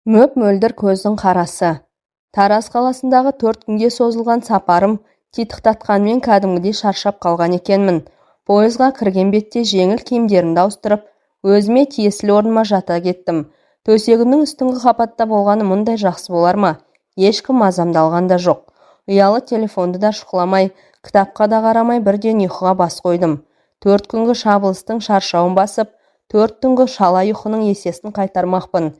Мөп-мөлдір көздің қарасы. Тараз қаласындағы 4 күнге созылған сапарым титықтатқанмен кәдімгідей шаршап қалған екенмін. Пойызға кірген бетте жеңіл киімдерімді ауыстырып, өзіме тиесілі орныма жата кеттім. Төсегімнің үстіңгі қапатта болғаны мұндай жақсы болар ма? Ешкім мазамды алған да жоқ. Ұялы телефонды да шұқыламай, кітапқа да қарамай бірден ұйқыға бас қойдым. 4 күнгі шабылыстың шаршауын басып, 4 түнгі шала ұйқының есесін қайтармақпын.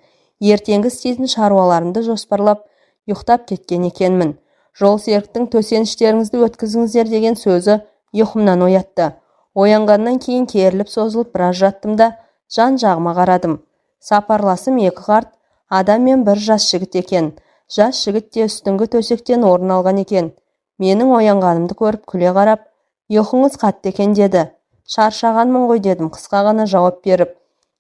Ертеңгі істейтін шаруаларымды жоспарлап, ұйықтап кеткен екенмін. Жолсеріктің төсеніштеріңізді өткізіңіздер деген сөзі ұйқымнан оятты. Оянғаннан кейін керіліп созылып біраз жаттым да жан жағыма қарадым. Сапарласым 2 қарт, адам мен 1 жас жігіт екен. Жас жігіт те үстіңгі төсектен орын алған екен. Менің оянғанымды көріп күле қарап, ұйқыңыз қатты екен деді. Шаршағанмын ғой дедім қысқа ғана жауап беріп.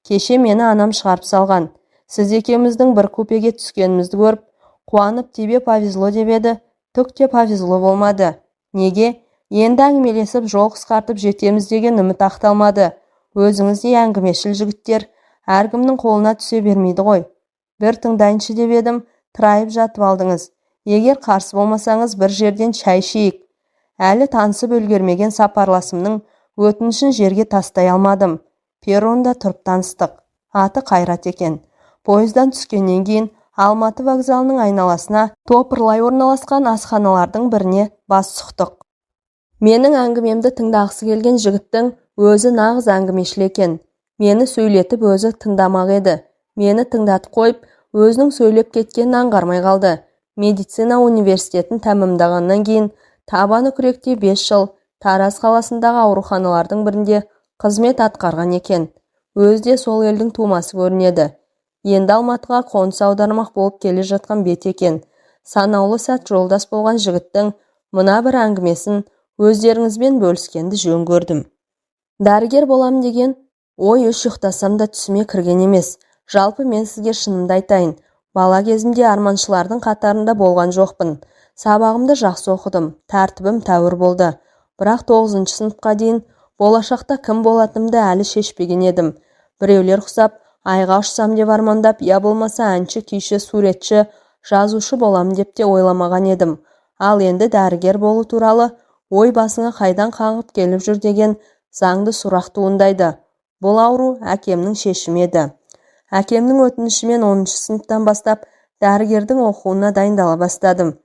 Кеше мені анам шығарып салған. Сіз екеуміздің бір купеге түскенімізді көріп, қуанып тебе повезло деп еді, түк те повезло болмады. Неге? Енді әңгімелесіп жол қысқартып жетеміз деген үміт ақталмады. Өзіңіздей әңгімешіл жігіттер әркімнің қолына түсе бермейді ғой. Bir тыңдайыншы деп едім, тырайып жатып алдыңыз. Егер қарсы болмасаңыз бір жерден шай ішейік. Әлі танысып үлгермеген сапарласымның өтінішін жерге тастай алмадым. Перронда тұрып таныстық. Аты Қайрат екен. Пойыздан түскеннен кейін Алматы вокзалының айналасына топырлай орналасқан асханалардың біріне бас сұқтық. Менің әңгімемді тыңдағысы келген жігіттің өзі нағыз әңгімешіл екен. Мені сөйлетіп өзі тыңдамақ еді. Мені тыңдатып қойып, өзінің сөйлеп кеткенін аңғармай қалды. Медицина университетін тәмамдағаннан кейін табаны күректе 5 жыл Тараз қаласындағы ауруханалардың бірінде қызмет атқарған екен. Өзі де сол елдің тумасы көрінеді. Енді Алматыға қоныс аудармақ болып келе жатқан бет екен. Санаулы сәт жолдас болған жігіттің мына бір әңгімесін өздеріңізбен бөліскенді жөн көрдім. Дәрігер болам деген ой үш ұйықтасам да түсіме кірген емес. Жалпы мен сізге шынымды айтайын. Бала кезімде арманшылардың қатарында болған жоқпын. Сабағымды жақсы оқыдым, тәртібім тәуір болды. Бірақ 9 сыныпқа дейін болашақта кім болатынымды әлі шешпеген едім. Біреулер құсап, айға ұшсам деп армандап, я болмаса әнші, күйші, суретші, жазушы болам деп те ойламаған едім. Ал енді дәрігер болу туралы ой басыңа қайдан қаңғып келіп жүр деген заңды сұрақ туындайды. Бұл ауру әкемнің шешімі еді. Әкемнің өтінішімен 10 сыныптан бастап дәрігердің оқуына дайындала бастадым.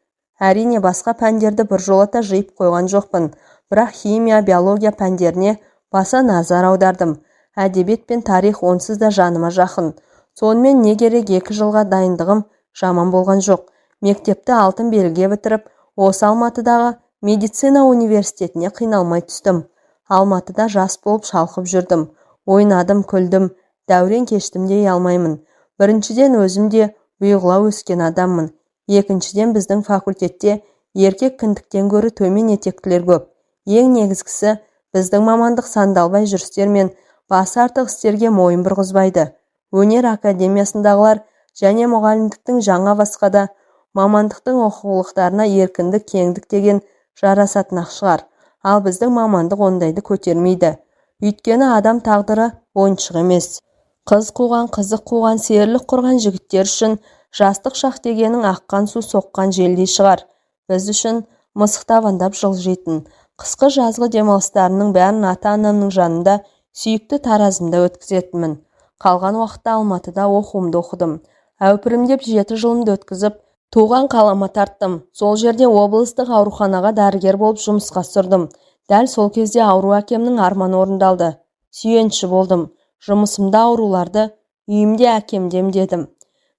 Әрине басқа пәндерді біржолата жиып қойған жоқпын, бірақ химия, биология пәндеріне баса назар аудардым. Әдебиет пен тарих онсыз да жаныма жақын. Сонымен не керек 2 жылға дайындығым жаман болған жоқ. Мектепті алтын белгіге бітіріп, осы Алматыдағы медицина университетіне қиналмай түстім. Алматыда жас болып шалқып жүрдім. Ойнадым, күлдім, дәурен кештім дей алмаймын. Біріншіден өзім де бұйығыла өскен адаммын. Екіншіден біздің факультетте еркек кіндіктен гөрі төмен етектілер көп. Ең негізгісі біздің мамандық сандалбай жүрістер мен басы артық істерге мойын бұрғызбайды. Өнер академиясындағылар және мұғалімдіктің жаңа басқада мамандықтың оқулықтарына еркіндік, кеңдік деген жарасатын шығар. Ал біздің мамандық ондайды көтермейді. Өйткені адам тағдыры ойыншық емес. Қыз қуған, қызық қуған, серілік құрған жігіттер үшін жастық шақ дегенің аққан су соққан желдей шығар. Біз үшін мысық табандап жылжитын қысқы жазғы демалыстарының бәрін ата-анамның жанында сүйікті Таразымда өткізетінмін. Қалған уақытта Алматыда оқуымды оқыдым. Әупірімдеп 7 жылымды өткізіп, туған қалама тарттым. Сол жерде облыстық ауруханаға дәрігер болып жұмысқа тұрдым. Дәл сол кезде ауру әкемнің арманы орындалды. Сүйенші болдым. Жұмысымда ауруларды, үйімде әкемді емдедім.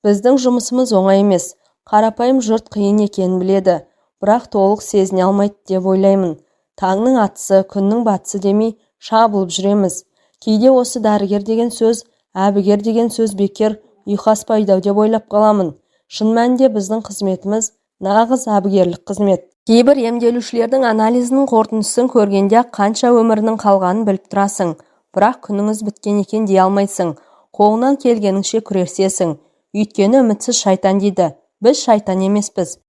Біздің жұмысымыз оңай емес. Қарапайым жұрт қиын екенін біледі, бірақ толық сезіне алмайды деп ойлаймын. Таңның атысы, күннің батысы демей шабылып жүреміз. Кейде осы дәрігер деген сөз, әбігер деген сөз бекер, ұйқаспайды деп ойлап қаламын. Шын мәнінде біздің қызметіміз нағыз әбігерлік қызмет. Кейбір емделушілердің анализінің қорытындысын көргенде қанша өмірінің қалғанын біліп тұрасың. Бірақ күніңіз біткен екен дей алмайсың. Қолынан келгеніңше күресесің. Өйткені үмітсіз шайтан дейді. Біз шайтан емеспіз.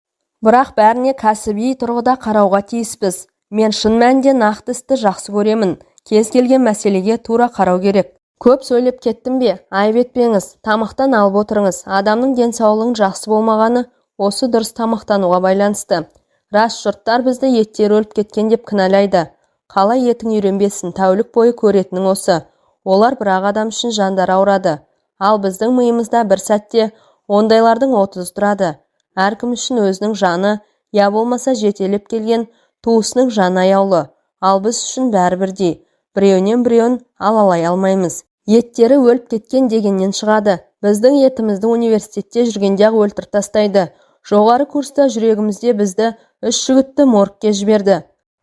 Бірақ бәріне кәсіби тұрғыда қарауға тиіспіз. Мен шын мәнінде нақты істі жақсы көремін. Кез келген мәселеге тура қарау керек. Көп сөйлеп кеттім бе? Айып етпеңіз, тамақтан алып отырыңыз. Адамның денсаулығының жақсы болмағаны осы дұрыс тамақтануға байланысты. Рас, жұрттар бізді еттері өліп кеткен деп кінәлайды. Қалай етің үйренбесін, тәулік бойы көретінің осы. Олар бірақ адам үшін жандары ауырады. Ал біздің миымызда бір сәтте ондайлардың 30 тұрады. Әркім үшін өзінің жаны, я болмаса жетелеп келген туысының жаны аяулы. Ал біз үшін бәрі бірдей. Біреуінен біреуін алалай алмаймыз. Еттері өліп кеткен дегеннен шығады. Біздің етімізді университетте жүргенде-ақ өлтіріп тастайды. Жоғары курста жүрегімізде бізді 3 жігітті моргке жіберді.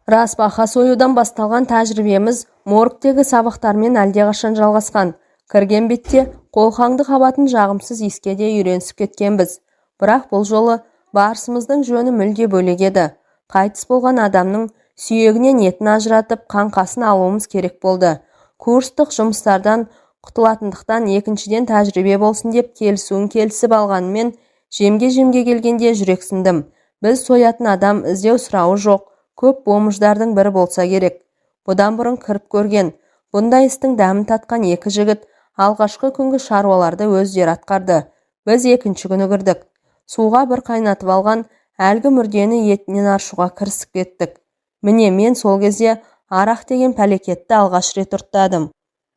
Рас, бақа союдан басталған тәжірибеміз моргтегі сабақтармен әлдеқашан жалғасқан. Кірген бетте қолқаңды қабатын жағымсыз иіске де үйренісіп кеткенбіз. Бірақ бұл жолы барысымыздың жөні мүлде бөлек еді. Қайтыс болған адамның сүйегінен етін ажыратып қаңқасын алуымыз керек болды. Курстық жұмыстардан құтылатындықтан екіншіден тәжірибе болсын деп келісіп алғанымен жемге келгенде жүрексіндім. Біз соятын адам іздеу сұрауы жоқ, көп бомждардың бірі болса керек. Бұдан бұрын кіріп көрген, бұндай істің дәмін татқан 2 жігіт алғашқы күнгі шаруаларды өздері атқарды. Біз екінші күні кірдік. Суға бір қайнатып алған әлгі мүрдені етінен аршуға кірісіп кеттік. Міне мен сол кезде арақ деген пәлекетті алғаш рет ұрттадым.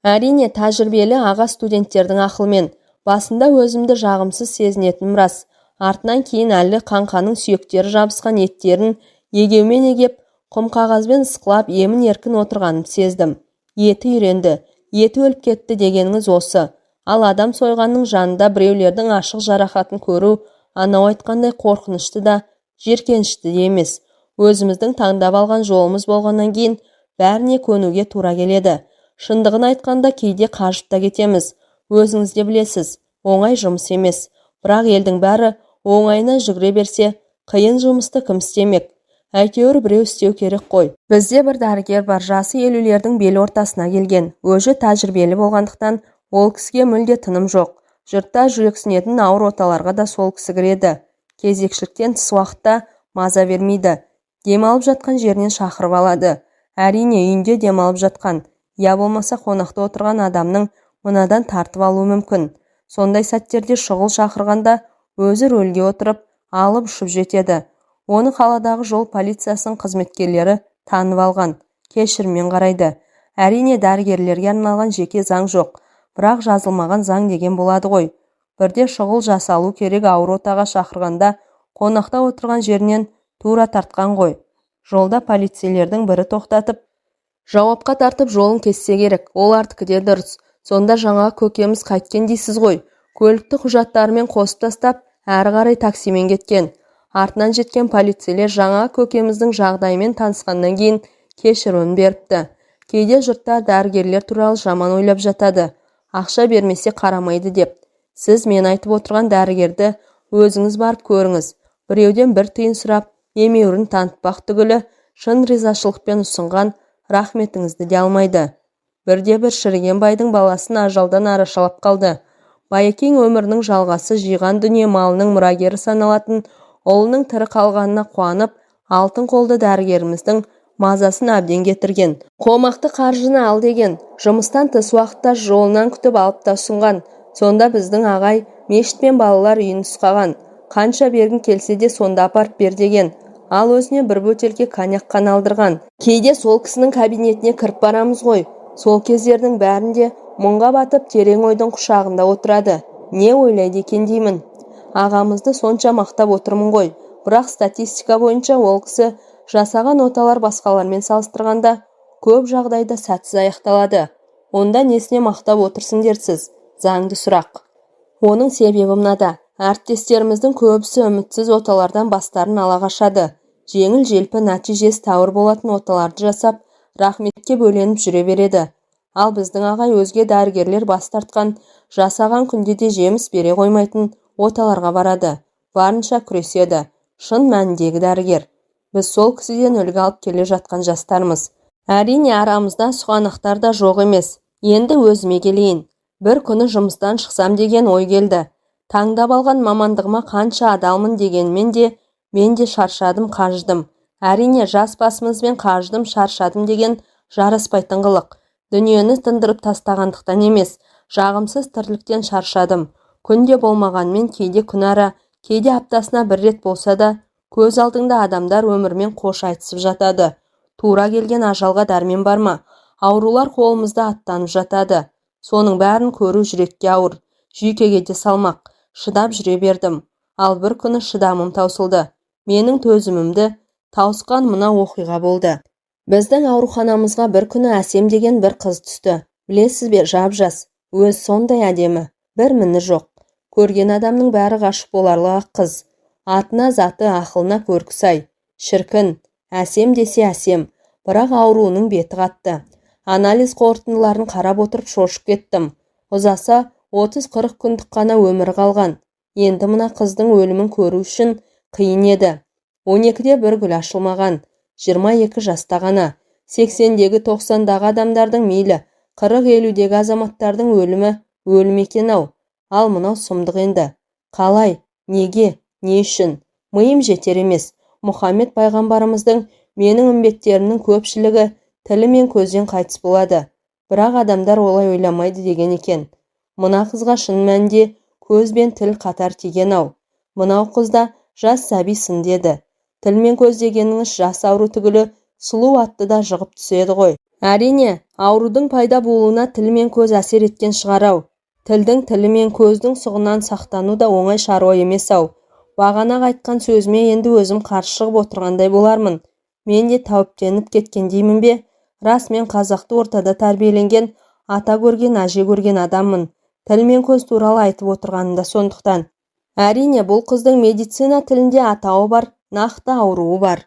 Әрине тәжірибелі аға студенттердің ақылмен. Басында өзімді жағымсыз сезінетінім рас. Артынан кейін әлі қаңқаның сүйектері жабысқан еттерін егеумен егеп, құм қағазбен ысқылап емін еркін отырғанын сездім. Еті үйренді, еті өліп кетті дегеніңіз осы. Ал адам сойғанның жанында біреулердің ашық жарақатын көру, анау айтқандай қорқынышты да, жеркенішті де емес. Өзіміздің таңдап алған жолымыз болғаннан кейін бәріне көнуге тура келеді. Шындығын айтқанда кейде қажып та кетеміз. Өзіңіз де білесіз, оңай жұмыс емес. Бірақ елдің бәрі оңайына жүгіре берсе, қиын жұмысты кім істемек? Әйтеуір біреу істеу керек қой. Бізде бір дәрігер бар, жасы 50-лердің бел ортасына келген. Өзі тәжірибелі болғандықтан ол кісіге мүлде тыным жоқ. Жұртта жүрексінетін ауыр оталарға да сол кісі кіреді. Кезекшіліктен тыс уақытта маза бермейді. Демалып жатқан жерінен шақырып алады. Әрине үйінде демалып жатқан, я болмаса қонақта отырған адамның мынадан тартып алуы мүмкін. Сондай сәттерде шұғыл шақырғанда өзі рөлге отырып, алып ұшып жетеді. Оны қаладағы жол полициясының қызметкерлері танып алған, кешіріммен қарайды. Әрине дәрігерлерге арналған жеке заң жоқ, бірақ жазылмаған заң деген болады ғой. Бірде шұғыл жасалу керек ауыр отаға шақырғанда қонақта отырған жерінен тура тартқан ғой. Жолда полицейлердің бірі тоқтатып, жауапқа тартып жолын кессе керек, олардікі де дұрыс. Сонда жаңа көкеміз қайткен дейсіз ғой. Көлікті құжаттарымен қосып тастап, әрі қарай таксимен кеткен. Артынан жеткен полицейлер жаңа көкеміздің жағдайымен танысқаннан кейін кешірім беріпті. Кейде жұрттар дәрігерлер туралы жаман ойлап жатады. Ақша бермесе қарамайды деп. Сіз мен айтып отырған дәрігерді өзіңіз барып көріңіз. Біреуден бір тиын сұрап, емеурін танытпақ түгілі шын ризашылықпен ұсынған рахметіңізді де алмайды. Бірде бір шіріген байдың баласын ажалдан арашалап қалды. Байекең өмірінің жалғасы жиған дүние малының мұрагері саналатын ұлының тірі қалғанына қуанып, алтын қолды дәрігеріміздің мазасын әбден кетірген. Қомақты қаржыны ал деген, жұмыстан тыс уақытта жолынан күтіп алып та ұсынған. Сонда біздің ағай мешіт пен балалар үйін нұсқаған. Қанша бергін келсе де сонда апарып бер деген. Ал өзіне бір бөтелке коньяк қана алдырған. Кейде сол кісінің кабинетіне кіріп барамыз ғой. Сол кездердің бәрінде мұңға батып терең ойдың құшағында отырады. Не ойлайды екен деймін. Ағамызды сонша мақтап отырмын ғой. Бірақ статистика бойынша ол кісі жасаған оталар басқалармен салыстырғанда көп жағдайда сәтсіз аяқталады. Онда несіне мақтап отырсың дерсіз? Заңды сұрақ. Оның себебі мынада. Әріптестеріміздің көбісі үмітсіз оталардан бастарын ала қашады. Жеңіл желпі нәтижесі тәуір болатын оталарды жасап, рахметке бөленіп жүре береді. Ал біздің ағай өзге дәрігерлер бас тартқан, жасаған күнде де жеміс бере қоймайтын оталарға барады. Барынша күреседі. Шын мәніндегі дәрігер. Біз сол кісіден үлгі алып келе жатқан жастармыз. Әрине арамызда сұғанақтар да жоқ емес. Енді өзіме келейін. Бір күні жұмыстан шықсам деген ой келді. Таңдап алған мамандығыма қанша адалмын дегенмен де мен де шаршадым, қажыдым. Әрине жас басымызбен қажыдым, шаршадым деген жараспайтын қылық. Дүниені тындырып тастағандықтан емес, жағымсыз тірліктен шаршадым. Күнде болмағанмен кейде күнара, кейде аптасына бір рет болса да, көз алдыңда адамдар өмірмен қош айтысып жатады. Тура келген ажалға дәрмен бар ма? Аурулар қолымызда аттанып жатады. Соның бәрін көру жүрекке ауыр, жүйкеге де салмақ. Шыдап жүре бердім. Ал бір күні шыдамым таусылды. Менің төзімімді тауысқан мына оқиға болды. Біздің ауруханамызға бір күні Әсем деген бір қыз түсті. Білесіз бе, жап-жас, өз сондай әдемі, бір міні жоқ. Көрген адамның бәрі ғашық боларлық ақ қыз. Атына заты, ақылына көркі сай. Шіркін, Әсем десе Әсем, бірақ ауруының беті қатты. Анализ қорытындыларын қарап отырып шошып кеттім. Ұзаса 30-40 күндік қана өмірі қалған. Енді мына қыздың өлімін көру үшін қиын еді. 12-де бір гүл ашылмаған, 22 жаста ғана, 80-дегі 90-дағы адамдардың мейлі, 40-50-дегі азаматтардың өлімі өлім екен-ау. Ал мынау сұмдық енді. Қалай, неге, не үшін? Миым жетер емес. Мұхаммед пайғамбарымыздың менің үмбеттерімнің көпшілігі тілі мен көзден қайтыс болады. Бірақ адамдар олай ойламайды деген екен. Мына қызға шын мәнінде көз бен тіл қатар тиген-ау. Мынау қызда жас сәби сын деді. Тіл мен көз дегеніңіз жас ауру түгілі сұлу атты да жығып түседі ғой. Әрине, аурудың пайда болуына тіл мен көз әсер еткен шығар-ау. Тілдің, тілі мен көздің сұғынан сақтану да оңай шаруа емес-ау. Бағана айтқан сөзіме енді өзім қарсы шығып отырғандай болармын. Мен де тәуіптеніп кеткендеймін бе? Рас, мен қазақты ортада тәрбиеленген, ата көрген, әже көрген адаммын. Тіл мен көз туралы айтып отырғанымда сондықтан. Әрине, бұл қыздың медицина тілінде атауы бар, нақты ауруы бар.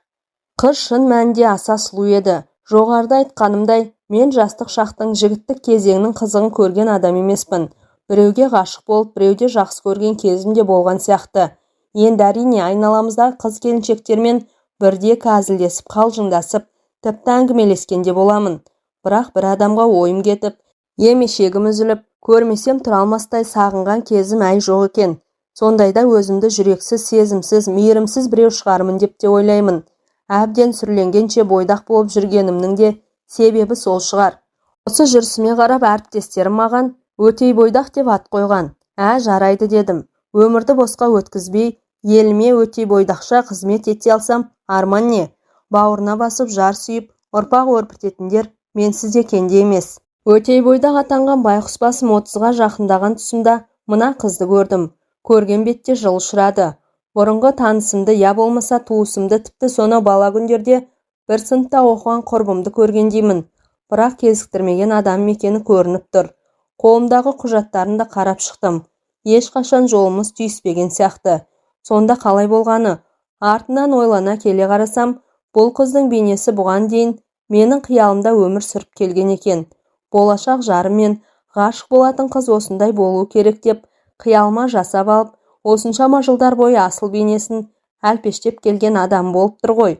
Қыз шын мәнінде аса сұлу еді. Жоғарыда айтқанымдай, мен жастық шақтың, жігіттік кезеңнің қызығын көрген адам емеспін. Біреуге ғашық болып, біреуде жақсы көрген кезім де болған сияқты. Енді әрине айналамыздағы қыз-келіншектермен бірде әзілдесіп, қалжыңдасып, тіпті әңгімелескенде боламын. Бірақ бір адамға ойым кетіп, емешегім үзіліп, көрмесем тұра алмастай сағынған кезім әй жоқ екен. Сондайда өзімді жүрексіз, сезімсіз, мейірімсіз біреу шығармын деп те ойлаймын. Әбден сүрленгенше бойдақ болып жүргенімнің де себебі сол шығар. Осы жүрісіме қарап әріптестерім маған өтей бойдақ деп ат қойған. Жарайды дедім. Өмірді босқа өткізбей, еліме өтей бойдақша қызмет ете алсам, арман не? Бауырына басып жар сүйіп, ұрпақ өрбітетіндер менсіз де кенде емес. Өтей бойдақ атанған байқұс басым 30-ға жақындаған тұсымда мына қызды көрдім. Көрген бетте жыл ұшырады. Бұрынғы танысымды, я болмаса туысымды, тіпті соны бала күндерде бір сыныпта оқыған құрбымды көргендеймін. Бірақ кезіктірмеген адам екені көрініп тұр. Қолымдағы құжаттарын да қарап шықтым. Ешқашан жолымыз түйіспеген сияқты. Сонда қалай болғаны? Артынан ойлана келе қарасам, бұл қыздың бейнесі бұған дейін менің қиялымда өмір сүріп келген екен. Болашақ жарым мен ғашық болатын қыз осындай болу керек деп қиялыма жасап алып, осыншама жылдар бойы асыл бейнесін әлпештеп келген адам болып тұр ғой.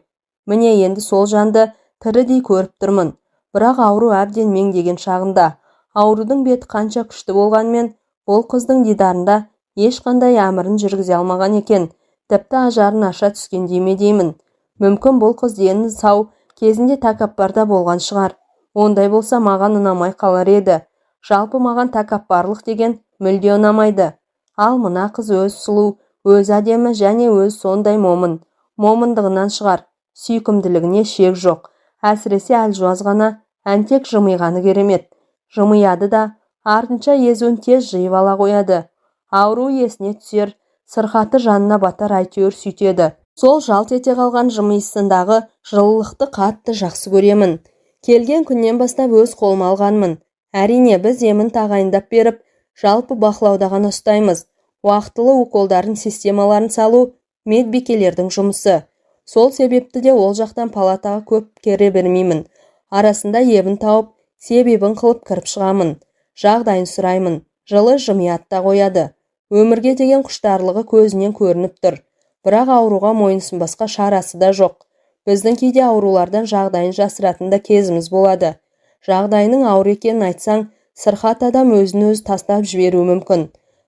Міне енді сол жанды тірідей көріп тұрмын. Бірақ ауру әбден меңдеген шағында. Аурудың беті қанша күшті болғанмен, бұл қыздың дидарында ешқандай әмірін жүргізе алмаған екен. Тіпті ажарын аша түскендей ме деймін. Мүмкін бұл қыз дені сау кезінде тәкаппарда болған шығар. Ондай болса маған ұнамай қалар еді. Жалпы маған тәкаппарлық деген мүлде ұнамайды. Ал мына қыз өз сұлу, өз әдемі және өз сондай момын. Момындығынан шығар. Сүйкімділігіне шек жоқ. Әсіресе әлжуаз ғана, әнтек жымиғаны керемет. Жымияды да, артынша езуін тез жиып ала қояды. Ауру есіне түсер, сырқаты жанына батар, әйтеуір сүйтеді. Сол жалт ете қалған жымиысындағы жылылықты қатты жақсы көремін. Келген күннен бастап өз қолыма алғанмын. Әрине біз емін тағайындап беріп, жалпы бақылауда ғана ұстаймыз. Уақытылы уколдарын, системаларын салу медбикелердің жұмысы. Сол себепті де ол жақтан палатаға көп кере бермеймін. Арасында ебін тауып, себебін қылып кіріп шығамын. Жағдайын сұраймын. Жылы жымиятта қояды. Өмірге деген құштарлығы көзінен көрініп тұр. Бірақ ауруға мойынсынбасқа шарасы да жоқ. Біздің кейде аурулардан жағдайын жасыратын да кезіміз болады. Жағдайының ауыр екенін айтсаң, сырқат адам өзін өзі тастап жіберуі мүмкін.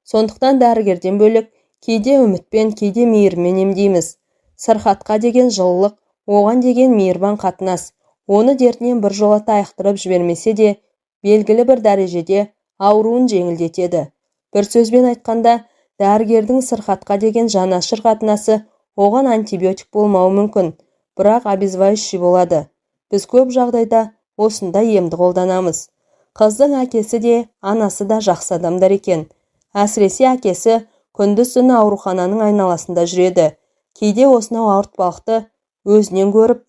Сондықтан дәрігерден бөлек кейде үмітпен, кейде мейіріммен емдейміз. Сырқатқа деген жылылық, оған деген мейірбан қатынас. Оны дертінен біржолата айықтырып жібермесе де, белгілі бір дәрежеде ауруын жеңілдетеді. Бір сөзбен айтқанда, дәрігердің сырқатқа деген жанашыр қатынасы оған антибиотик болмауы мүмкін, бірақ обезболивающий болады. Біз көп жағдайда осындай емді қолданамыз. Қыздың әкесі де, анасы да жақсы адамдар екен. Әсіресе әкесі күндіз-түні аурухананың айналасында жүреді. Кейде осынау ауыртпалықты өзінен көріп,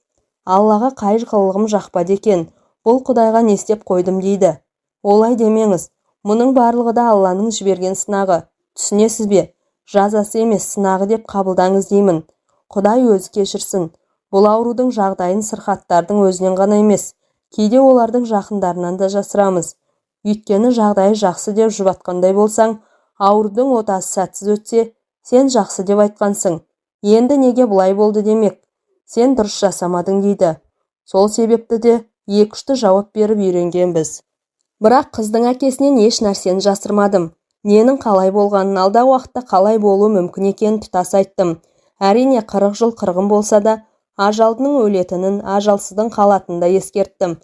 Аллаға қай қылығым жақпады екен, бұл Құдайға не істеп қойдым дейді. Олай демеңіз, мұның барлығы да Алланың жіберген сынағы. Түсінесіз бе? Жазасы емес, сынағы деп қабылдаңыз деймін. Құдай өзі кешірсін. Бұл аурудың жағдайын сырқаттардың өзінен ғана емес, кейде олардың жақындарынан да жасырамыз. Өйткені жағдайы жақсы деп жұбатқандай болсаң, аурудың отасы сәтсіз өтсе, сен жақсы деп айтқансың. Енді неге бұлай болды демек? Сен дұрыс жасамадың дейді. Сол себепті де екі-үшті жауап беріп үйренгенбіз. Бірақ қыздың әкесінен еш нәрсені жасырмадым. Ненің қалай болғанын, алдағы уақытта қалай болуы мүмкін екенін тұтас айттым. Әрине 40 жыл қырғын болса да, ажалдының өлетінін, ажалсыздың қалатынын да ескерттім.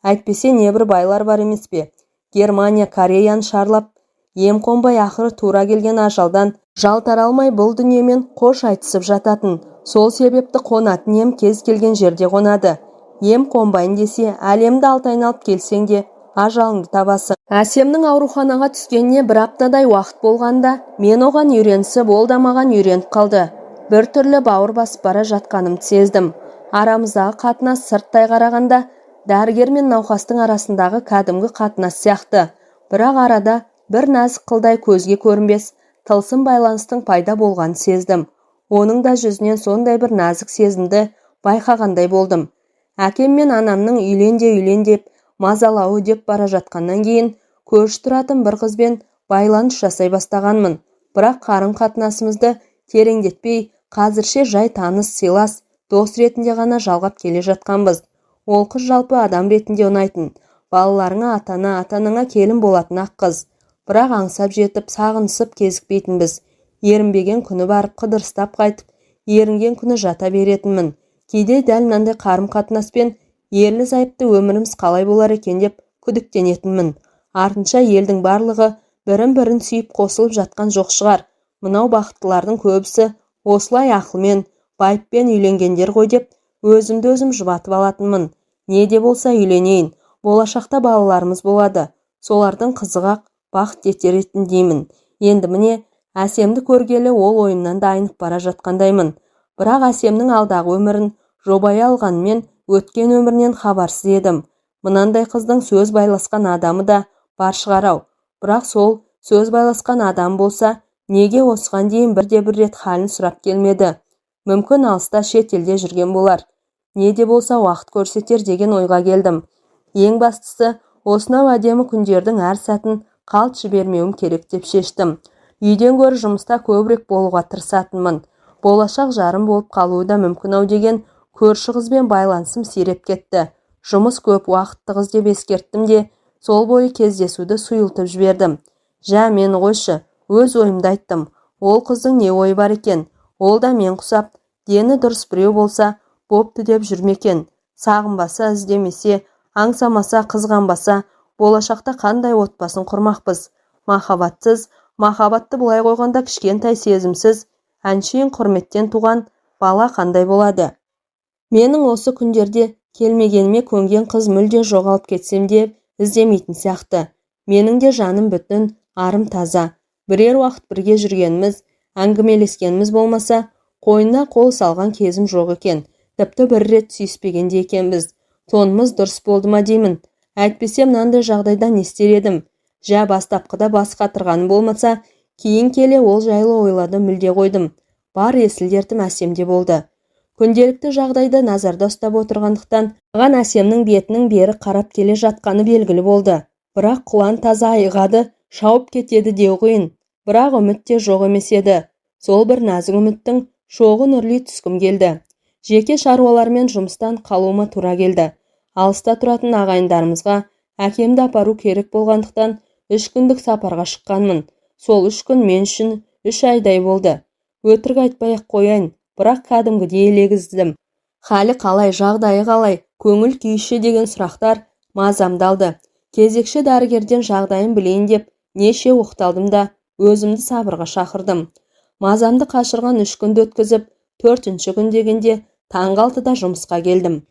Әйтпесе небір байлар бар емес пе? Германия, Кореяны шарлап, ем қонбай ақыры тура келген ажалдан жалтара алмай бұл дүниемен қош айтысып жататын. Сол себепті қонатын ем кез келген жерде қонады. Ем қонбайын десе, әлемді алты айналып келсең де ажалыңды табасың. Әсемнің ауруханаға түскеніне бір аптадай уақыт болғанда, мен оған үйренісіп, ол да маған үйреніп қалды. Бір түрлі бауыр басып бара жатқанымды сездім. Арамыздағы қатынас сырттай қарағанда, дәрігер мен науқастың арасындағы кәдімгі қатынас сияқты. Бірақ арада бір нәзік қылдай көзге көрінбес, тылсым байланыстың пайда болғанын сездім. Оның да жүзінен сондай бір нәзік сезімді байқағандай болдым. Әкем мен анамның үйлен деп мазалауы деп бара жатқаннан кейін көрші тұратын бір қызбен байланыс жасай бастағанмын. Бірақ қарым-қатынасымызды тереңдетпей, қазірше жай таныс, сыйлас, дос ретінде ғана жалғап келе жатқанбыз. Ол қыз жалпы адам ретінде ұнайтын. Балаларыңа атана, атаныңа келін болатын ақ қыз. Бірақ аңсап жетіп, сағынысып кезікпейтінбіз. Ерінбеген күні барып қыдырыстап қайтып, ерінген күні жата беретінмін. Кейде дәл мынандай қарым-қатынаспен ерлі-зайыпты өміріміз қалай болар екен деп күдіктенетінмін. Артынша елдің барлығы бірін-бірін сүйіп қосылып жатқан жоқ шығар. Мынау бақыттылардың көбісі осылай ақылмен, байыппен үйленгендер ғой деп өзімді өзім жұбатып алатынмын. Не де болса үйленейін. Болашақта балаларымыз болады. Солардың қызығақ бақыт етер етін деймін. Енді міне, Әсемді көргелі ол ойымнан да айнып бара жатқандаймын. Бірақ Әсемнің алдағы өмірін жобай алғанмен өткен өмірінен хабарсыз едім. Мынандай қыздың сөз байласқан адамы да бар шығар-ау. Бірақ сол сөз байласқан адам болса, неге осыған дейін бірде-бір рет халін сұрап келмеді? Мүмкін алыста шет елде жүрген болар. Не де болса уақыт көрсетер деген ойға келдім. Ең бастысы, осынау әдемі күндердің әр сәтін қалт жібермеуім керек деп шештім. Үйден гөрі жұмыста көбірек болуға тырысатынмын. Болашақ жарым болып қалуы да мүмкін-ау деген көрші қызбен байланысым сиреп кетті. Жұмыс көп, уақытты қыз деп ескерттім де, сол бойы кездесуді сұйылтып жібердім. Жә, мені қойшы, өз ойымды айттым. Ол қыздың не ойы бар екен? Ол да мен құсап, дені дұрыс біреу болса, бопты деп жүрмекен. Сағынбаса, іздемесе, аңсамаса, қызғанбаса, болашақта қандай отбасын құрмақпыз? Махаббатсыз, махаббатты бұлай қойғанда кішкентай сезімсіз, әншейін құрметтен туған бала қандай болады? Менің осы күндерде келмегеніме көнген қыз мүлде жоғалып кетсем де іздемейтін сияқты. Менің де жаным бүтін, арым таза. Бірер уақыт бірге жүргеніміз, әңгімелескеніміз болмаса, қойнына қол салған кезім жоқ екен. Тіпті бір рет сүйіспегенде екенбіз. Тонымыз дұрыс болды ма деймін. Әйтпесе мынандай жағдайда не істер едім? Жә, бастапқыда бас қатырғаным болмаса, кейін келе ол жайлы ойлады мүлде қойдым. Бар есіл-дертім Әсемде болды. Күнделікті жағдайды назарда ұстап отырғандықтан, маған Әсемнің бетінің бері қарап келе жатқаны белгілі болды. Бірақ құлан таза айғады шауып кетеді деу қиын. Бірақ үміт те жоқ емес еді. Сол бір нәзік үміттің шоғын үрлей түскім келді. Жеке шаруалармен жұмыстан қалуыма тура келді. Алыста тұратын ағайындарымызға әкемді апару керек болғандықтан 3 күндік сапарға шыққанмын. Сол 3 күн мен үшін 3 айдай болды. Өтірік айтпай-ақ қояйын, бірақ кәдімгідей елегіздім. Халі қалай, жағдайы қалай, көңіл күйші деген сұрақтар мазамды алды. Кезекші дәрігерден жағдайын білейін деп неше оқталдым да өзімді сабырға шақырдым. Мазамды қашырған 3 күнді өткізіп, 4-ші күн дегенде таңғы 6-да жұмысқа келдім.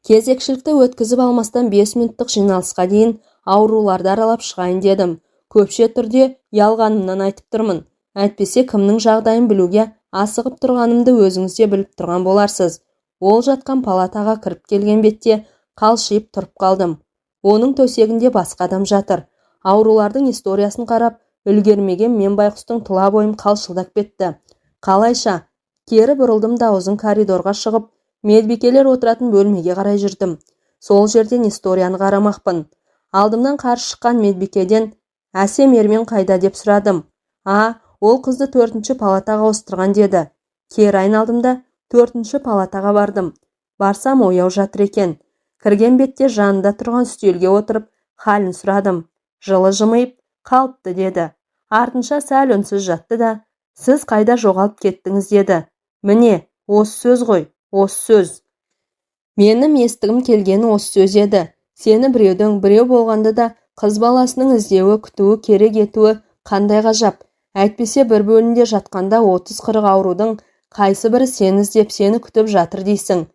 Кезекшілікті өткізіп алмастан 5 минуттық жиналысқа дейін ауруларды аралап шығайын дедім. Көпше түрде ялғанымнан айтып тұрмын. Әйтпесе кімнің жағдайын білуге асығып тұрғанымды өзіңіз де біліп тұрған боларсыз. Ол жатқан палатаға кіріп келген бетте қалшиып тұрып қалдым. Оның төсегінде басқа адам жатыр. Аурулардың историясын қарап үлгермеген мен байқұстың тұла бойым қалшылдап кетті. Қалайша? Кері бұрылдым да ұзын коридорға шығып, медбикелер отыратын бөлмеге қарай жүрдім. Сол жерден историяны қарамақпын. Алдымнан қарсы шыққан медбикеден «Әсем Ермен қайда?» деп сұрадым. Ол қызды 4-ші палатаға ауыстырған деді. Кері айналдым да 4-ші палатаға бардым. Барсам ояу жатыр екен. Кірген бетте жанында тұрған үстелге отырып, халін сұрадым. Жылы жымиып, қалыпты деді. Артынша сәл үнсіз жатты да, сіз қайда жоғалып кеттіңіз деді. Міне, осы сөз ғой, осы сөз. Менің естігім келгені осы сөз еді. Сені біреу болғанды да қыз баласының іздеуі, күтуі, керек етуі қандай ғажап. Әйтпесе бір бөлінде жатқанда 30-40 аурудың қайсы бірі сені іздеп, сені күтіп жатыр дейсің.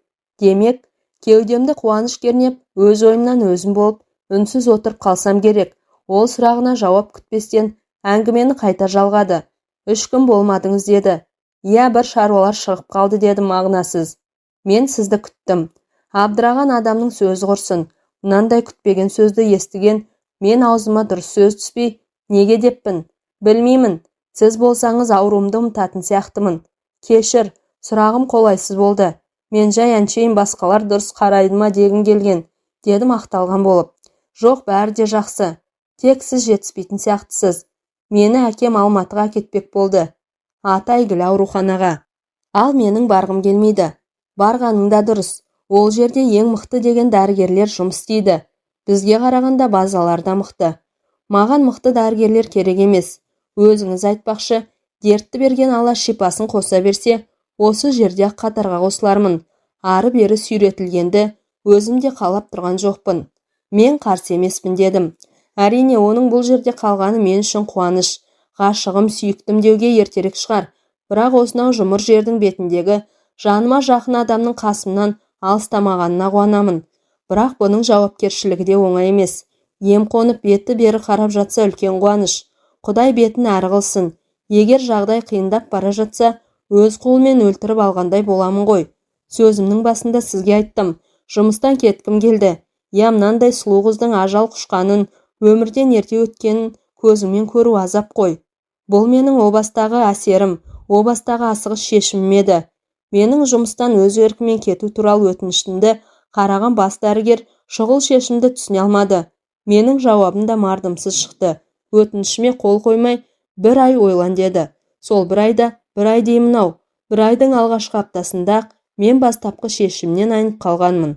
Демек, кеудемді қуаныш кернеп, өз ойымнан өзім болып, үнсіз отырып қалсам керек. Ол сұрағына жауап күтпестен әңгімені қайта жалғады. 3 күн болмадыңыз деді. Бір шаруалар шығып қалды деді мағынасыз. Мен сізді күттім. Абдыраған адамның сөзі құрсын. Мынандай күтпеген сөзді естіген мен аузыма дұрыс сөз түспей, неге деппін? Білмеймін. Сіз болсаңыз ауруымды ұмытатын сияқтымын. Кешір, сұрағым қолайсыз болды. Мен жай әншейін басқалар дұрыс қарайды ма дегім келген, дедім ақталған болып. Жоқ, бәрі де жақсы. Тек сіз жетіспейтін сияқтысыз. Мені әкем Алматыға кетпек болды. Аты әйгілі ауруханаға. Ал менің барғым келмейді. Барғаның да дұрыс. Ол жерде ең мықты деген дәрігерлер жұмыс істейді. Бізге қарағанда базаларда мықты. Маған мықты дәрігерлер керек емес. Өзіңіз айтпақшы, дертті берген Алла шипасын қоса берсе, осы жерде қатарға қосылармын. Ары-бері сүйретілгенді өзім де қалап тұрған жоқпын. Мен қарсы емеспін дедім. Әрине, оның бұл жерде қалғаны мен үшін қуаныш. Ғашығым, сүйіктім деуге ертерек шығар. Бірақ осынау жұмыр жердің бетіндегі жаныма жақын адамның қасымнан алыстамағанына қуанамын. Бірақ бұның жауапкершілігі де оңай емес. Ем қонып беті бері қарап жатса үлкен қуаныш. Құдай бетін әрі қылсын. Егер жағдай қиындап бара жатса, өз қолымен өлтіріп алғандай боламын ғой. Сөзімнің басында сізге айттым. Жұмыстан кеткім келді. Мынандай сұлу қыздың ажал құшқанын, өмірден ерте өткенін көзіммен көру азап қой. Бұл менің о бастағы әсерім, о бастағы асығыс шешімім еді. Менің жұмыстан өз еркімен кету туралы өтінішімді қараған бас дәрігер шұғыл шешімді түсіне алмады. Менің жауабым да мардымсыз шықты. Өтінішіме қол қоймай, 1 ай ойлан деді. Сол 1 айда, 1 ай деймін-ау. 1 айдың алғашқы аптасында мен бастапқы шешімнен айнып қалғанмын.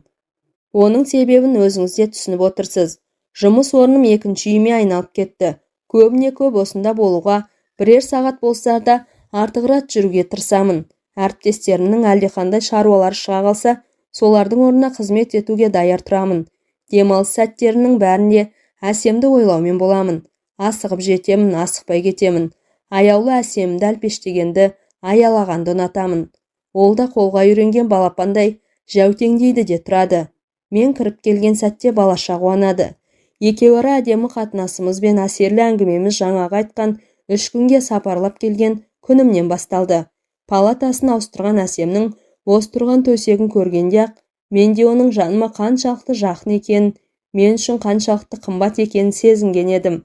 Оның себебін өзіңіз де түсініп отырсыз. Жұмыс орным 2-ші үйіме айналып кетті. Көбіне көп осында болуға, 1 сағат болса да артығырақ жүруге тырысамын. Әріптестерімнің әлдеқандай шаруалары шыға қалса, солардың орнына қызмет етуге даяр тұрамын. Демалыс сәттерінің бәрінде Әсемді ойлаумен боламын. Асығып жетемін, асықпай кетемін. Аяулы Әсемді әлпештегенді, аялағанды ұнатамын. Ол да қолға үйренген балапандай жәутеңдейді де тұрады. Мен кіріп келген сәтте балаша қуанады. Екеуара әдемі қатынасымыз бен әсерлі әңгімеміз жаңағы айтқан 3 күнге сапарлап келген күнімнен басталды. Палатасын ауыстырған Әсемнің бос тұрған төсегін көргенде-ақ, менде оның жаныма қаншалықты жақын екенін, мен үшін қаншалықты қымбат екенін сезінген едім.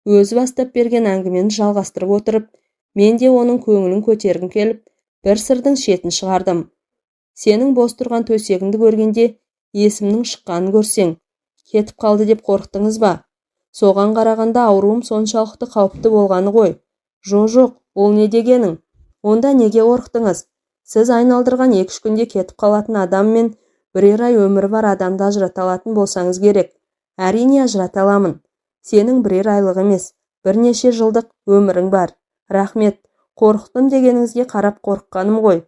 Өзі бастап берген әңгімені жалғастырып отырып, мен де оның көңілін көтергім келіп, бір сырдың шетін шығардым. Сенің бос тұрған төсегіңді көргенде, есімнің шыққанын көрсең, кетіп қалды деп қорықтыңыз ба? Соған қарағанда ауруым соншалықты қауіпті болғаны ғой. Жоқ, ол не дегенің? Онда неге қорықтыңыз? Сіз айналдырған 2-3 күнде кетіп қалатын адам мен 1 ай өмірі бар адамды ажырата алатын болсаңыз керек. Әрине ажырата аламын. Сенің 1 айлық емес, бірнеше жылдық өмірің бар. Рахмет, қорықтым дегеніңізге қарап қорыққаным ғой.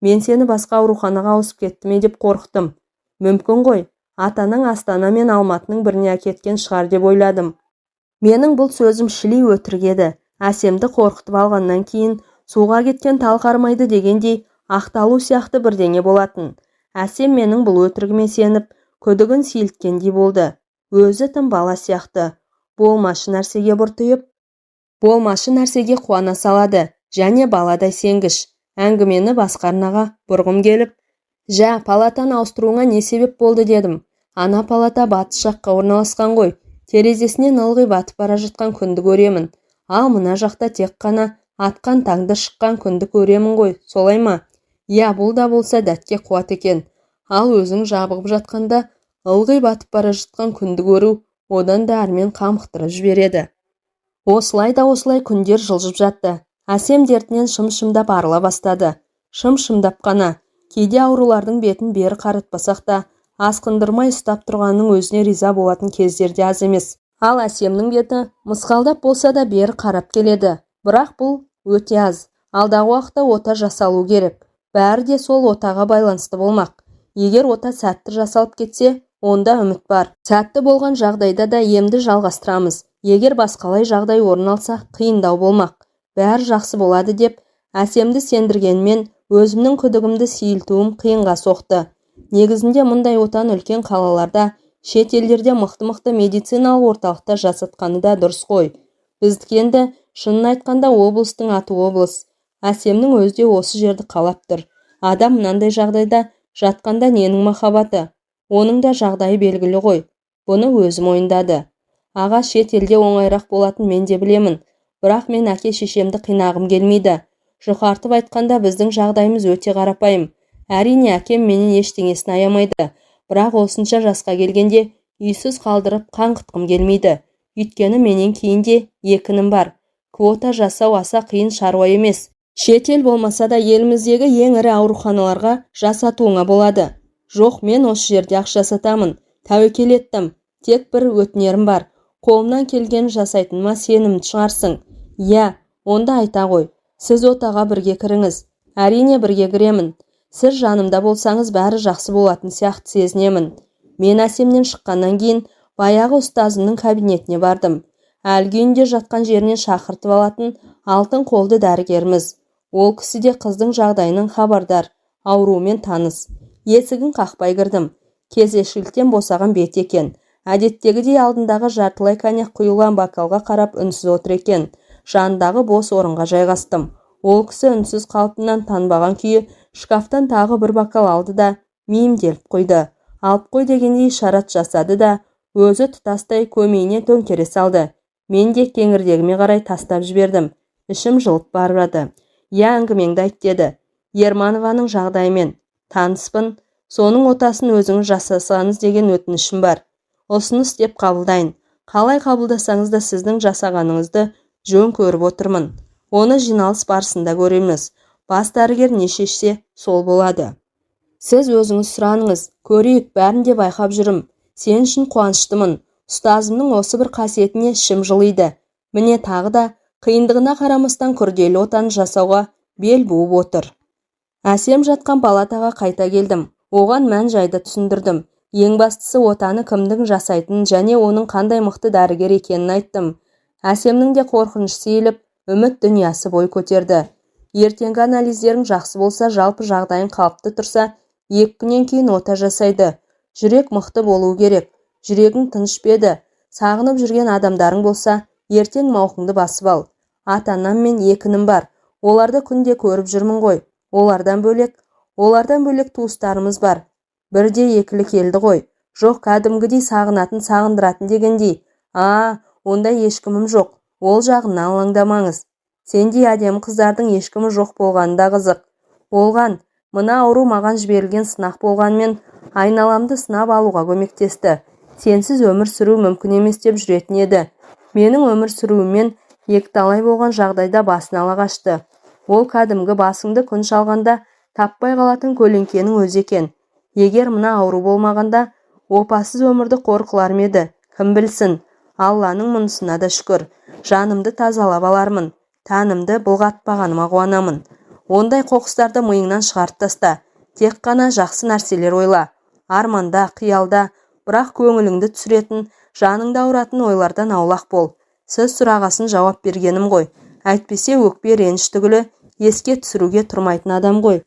Мен сені басқа ауруханаға ауысып кетті ме деп қорықтым. Мүмкін ғой, атаның Астана мен Алматының біріне әкеткен шығар деп ойладым. Менің бұл сөзім шілей өтірік еді. Әсемді қорқытып алғаннан кейін суға кеткен тал қармайды дегендей ақталу сияқты бірдеңе болатын. Әсем менің бұл өтірігіме сеніп, күдігін сейілткендей болды. Өзі тым бала сияқты. Болмашы нәрсеге бұртиып, болмашы нәрсеге қуана салады. Және баладай сенгіш. Әңгімені басқа арнаға бұрғым келіп, «Жә, палатаны ауыстыруыңа не себеп болды?» дедім. Ана палата батыс жаққа орналасқан ғой. Терезесінен ылғи батып бара жатқан күнді көремін. Ал мына жақта тек қана атқан таңды шыққан күнді көремін ғой, солай ма? Иә, бұл да болса дәтке қуат екен. Ал өзің жабығып жатқанда ылғи батып бара жатқан күнді көру одан да әрмен қамықтырып жібереді. Осылай күндер жылжып жатты. Әсем дертінен шым-шымдап арыла бастады. Шым-шымдап қана. Кейде аурулардың бетін бері қаратпасақ та, асқындырмай ұстап тұрғанның өзіне риза болатын кездерде аз емес. Ал Әсемнің беті мысқалдап болса да бері қарап келеді. Бірақ бұл өте аз. Алдағы уақытта ота жасалу керек. Бәрі де сол отаға байланысты болмақ. Егер ота сәтті жасалып кетсе, онда үміт бар. Сәтті болған жағдайда да емді жалғастырамыз. Егер басқалай жағдай орын алса, қиындау болмақ. Бәрі жақсы болады деп Әсемді сендіргенмен өзімнің күдігімді сейілтуім қиынға соқты. Негізінде мұндай отан үлкен қалаларда, шет елдерде мықты медициналық орталықта жасатқаны да дұрыс қой. Біздікі енді шынын айтқанда облыстың аты облыс. Әсемнің өзі де осы жерді қалап тұр. Адам мынандай жағдайда жатқанда ненің махаббаты? Оның да жағдайы белгілі ғой. Бұны өзі мойындады. Аға, шет елде оңайрақ болатын мен де білемін. Бірақ мен әке-шешемді қинағым келмейді. Жұқартып айтқанда біздің жағдайымыз өте қарапайым. Әрине әкем менен ештеңесін аямайды. Бірақ осынша жасқа келгенде үйсіз қалдырып қаңғытқым келмейді. Өйткені менен кейін де екінім бар. Квота жасау аса қиын шаруа емес. Шет ел болмаса да еліміздегі ең ірі ауруханаларға жасатуыңа болады. Жоқ, мен осы жерде ақ жасатамын. Тәуекел еттім. Тек бір өтінерім бар. Қолымнан келгенін жасайтыныма сенімді шығарсың. Иә, онда айта ғой. Сіз отаға бірге кіріңіз. Әрине бірге кіремін. Сіз жанымда болсаңыз бәрі жақсы болатын сияқты сезінемін. Мен Әсемнен шыққаннан кейін баяғы ұстазымның кабинетіне бардым. Әлгі үйінде жатқан жерінен шақыртып алатын алтын қолды дәрігеріміз. Ол кісі де қыздың жағдайының хабардар, ауруымен таныс. Есігін қақпай кірдім. Кезекшіліктен босаған бет екен. Әдеттегідей алдындағы жартылай коньяк құйылған бокалға қарап үнсіз отыр екен. Жанындағы бос орынға жайғастым. Ол кісі үнсіз қалпынан танбаған күйі шкафтан тағы бір бокал алды да мейімделіп қойды. Алып қой дегендей ишарат жасады да өзі тұтастай көмейіне төңкере салды. Мен де кеңірдегіме қарай тастап жібердім. Ішім жылып барады. Я, әңгімеңді айт деді. Ерманованың жағдайымен таныспын. Соның отасын өзіңіз жасасаңыз деген өтінішім бар. Ұсыныс деп қабылдайын. Қалай қабылдасаңыз да сіздің жасағаныңызды жөн көріп отырмын. Оны жиналыс барысында көреміз. Бас дәрігер не шешсе, сол болады. Сіз өзіңіз сұраныңыз, көрейік, бәрін де байқап жүрім. Сен үшін қуаныштымын. Ұстазымның осы бір қасиетіне ішім жылиды. Міне тағы да қиындығына қарамастан күрделі отаны жасауға бел буып отыр. Әсем жатқан палатаға қайта келдім. Оған мән жайды түсіндірдім. Ең бастысы отаны кімдің жасайтынын және оның қандай мықты дәрігер екенін айттым. Әсемнің де қорқыныш сейіліп, үміт дүниясы бой көтерді. Ертеңгі анализдерің жақсы болса, жалпы жағдайың қалыпты тұрса, 2 күннен кейін ота жасайды. Жүрек мықты болуы керек. Жүрегің тыныш педі. Сағынып жүрген адамдарың болса, ертең мауқыңды басып ал. Ата-анам мен екінім бар. Оларды күнде көріп жүрмін ғой. Олардан бөлек туыстарымыз бар. Бірде екілі келді ғой. Жоқ, кәдімгідей сағындыратын дегендей. Ондай ешкімім жоқ. Ол жағына алаңдамаңыз. Сендей әдемі қыздардың ешкімі жоқ болғаны да қызық. Болған, мына ауру маған жіберілген сынақ болғанмен айналамды сынап алуға көмектесті. Сенсіз өмір сүру мүмкін емес деп жүретін еді. Менің өмір сүруіммен екіталай болған жағдайда басын ала қашты. Ол кәдімгі басыңды күн шалғанда таппай қалатын көлеңкенің өзі екен. Егер мына ауру болмағанда, опасыз өмірді қорқылар ма еді? Кім білсін? Алланың мұнысына да шүкір. Жанымды тазалап алармын. Тәнімді бұлғатпағаныма қуанамын. Ондай қоқыстарды миыңнан шығарып таста. Тек қана жақсы нәрселер ойла. Арманда, қиялда, бірақ көңіліңді түсіретін, жаныңды ауыратын ойлардан аулақ бол. Сіз сұрағасын жауап бергенім ғой. Әйтпесе өкпе реніш түгілі еске түсіруге тұрмайтын адам ғой.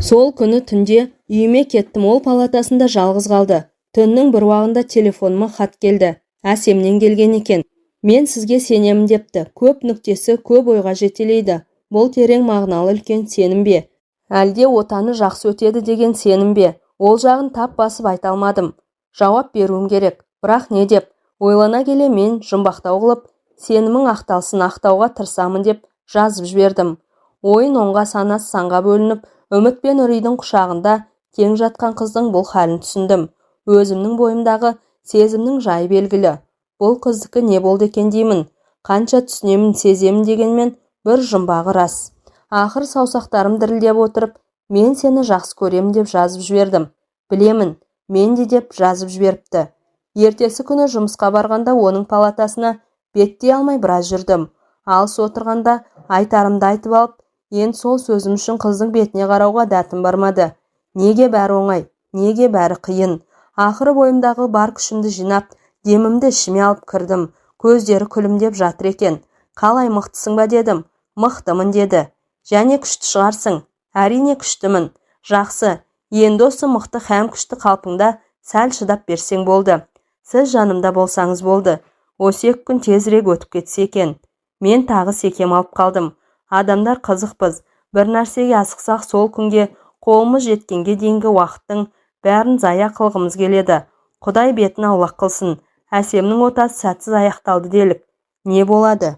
Сол күні түнде үйіме кеттім, ол палатасында жалғыз қалды. Түннің бір уағында телефоныма хат келді. Әсемнен келген екен. Мен сізге сенемін депті. Көп нүктесі көп ойға жетелейді. Бұл терең мағыналы үлкен сенім бе? Әлде отаны жақсы өтеді деген сенім бе? Ол жағын тап басып айта алмадым. Жауап беруім керек. Бірақ не деп? Ойлана келе мен жұмбақтау қылып, сенімің ақталсын, ақтауға тырысамын деп жазып жібердім. Ойын оңға, санасы санға бөлініп, үміт пен үрейдің құшағында тең жатқан қыздың бұл халін түсіндім. Өзімнің бойымдағы сезімнің жайы белгілі. Бұл қыздікі не болды екен деймін. Қанша түсінемін, сеземін дегенмен бір жұмбағы рас. Ақыр саусақтарым дірілдеп отырып, мен сені жақсы көремін деп жазып жібердім. Білемін, мен де деп жазып жіберіпті. Ертесі күні жұмысқа барғанда оның палатасына беттей алмай біраз жүрдім. Алыс отырғанда айтарымды айтып алып, енді сол сөзім үшін қыздың бетіне қарауға дәтім бармады. Неге бәрі оңай, неге бәрі қиын? Ақыры бойымдағы бар күшімді жинап, демімді ішіме алып кірдім. Көздері күлімдеп жатыр екен. Қалай, мықтысың ба дедім. Мықтымын деді. Және күшті шығарсың. Әрине күштімін. Жақсы. Енді осы мықты һәм күшті қалпыңда сәл шыдап берсең болды. Сіз жанымда болсаңыз болды. Осы 2 күн тезірек өтіп кетсе екен. Мен тағы секем алып қалдым. Адамдар қызықпыз. Bir нәрсеге асықсақ сол күнге қолымыз жеткенге дейінгі уақыттың бәрін зая қылғымыз келеді. Құдай бетін аулақ қылсын. Әсемнің отасы сәтсіз аяқталды делік. Не болады?